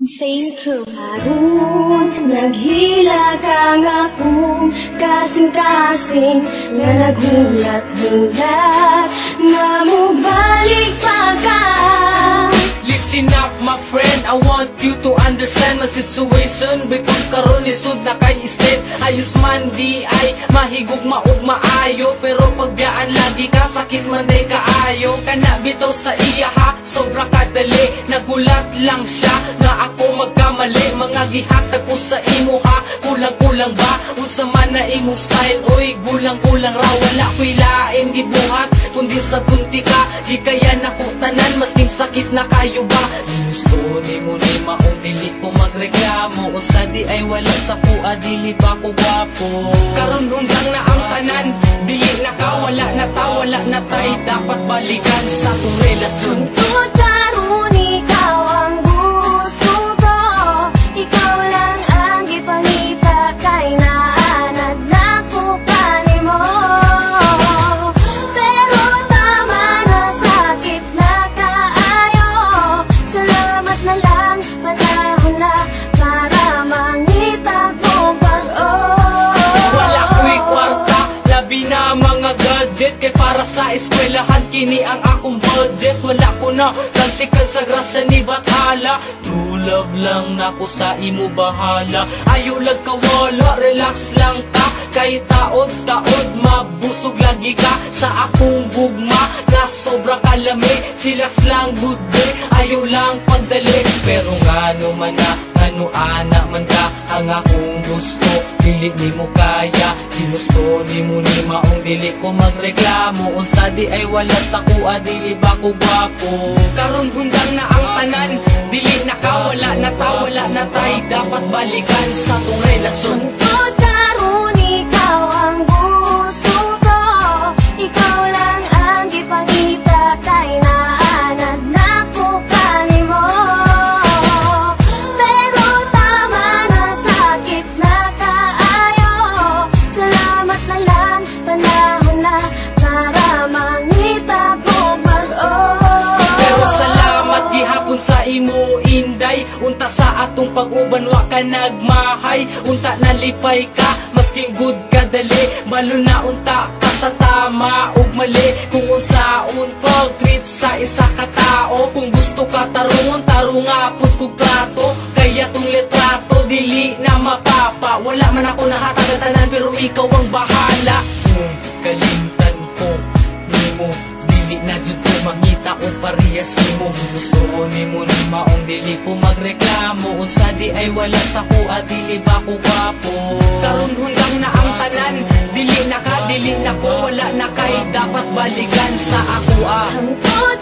Insane Crew. Harun, naghila kang akong kasing-kasing nga naghulat-hulat nga mubalik pa ka. Listen up my friend, I want you to understand my situation, because karon lisod na kay state. Ayos man di ay mahigog maog maayo, pero pagbiyaan lagi ka sakit man day kaayo. Kana bitaw sa iya ha, sobra kadali, nagulat lang siya nga ako magkamali. Mga gihatag ko sa imo ha, kulang-kulang ba unsa man na imong style? Oy gulang-kulang ra, wala ko'y lain gibuhat kundi sa kunti ka. Di kaya nako tanan masking sakit na kayo ba? Gusto ni mo ni maong dili ko magreklamo, unsa di ay wala sa kuha, dili ba ko gwapo? Karon undang na ang tanan, dili na ka, wala na ta, wala na tay, dapat balikan sa tong relasyon. Tungkol karon ikaw ang gusto ko, ikaw lang ang ipangita kay naanad na ko kanimo. Pero tama na, sakit na kaayo, salamat na lang, panahon na para mangita kong Wala ko'y kwarta, labi na mga gadget, kay para sa eskwelahan kini ang akong budget. Wala ko na tansikan sa grasya ni Bathala, true love lang nako sa imo bahala. Ayaw lag kawala, relax lang ka, kay taod-taod mabusog lagi ka sa akong gugma na sobra kalami. Chillax lang good day, ayaw lang pagdali, pero ngano man na ano ana man ka ang akong gusto, dili ni mo kaya. Ginusto ni mo ni maong dili ko magreklamo, unsa di ay wala sa kuha, dili ba ko gwapo? Karon gundang na ang tanan, dili na ka, wala na ta, wala na tay, dapat balikan sa tong relasyon. Tungkol karon ikaw ang gusto ko, ikaw lang ang ipangita kay naanad na ko kanimo. Pero tama na, sakit na kaayo, salamat na lang, panahon na para mangita kong Pero salamat gihapon sa imo inday, unta sa atong pag-uban wa ka nagmahay, unta nalipay ka masking good ka dali, malo na unta ka sa tama ug mali. Kung unsaon pag-treat sa isa ka tao, kung gusto ka tarungon tarunga pud kog trato, kaya tong litrato dili na mapapa. Wala man ako nahatag tanan, pero ikaw ang bahala. Kung kalimtan ko nimo, dili na jud ko mangita o parehas nimo. Gusto ni mo ni maong dili ko magreklamo, unsa di ay wala sa kuha, dili ba ko gwapo? Karon hundang na ang tanan, dili na ka, dili na ko, wala na kay, dapat balikan sa ako Tungkol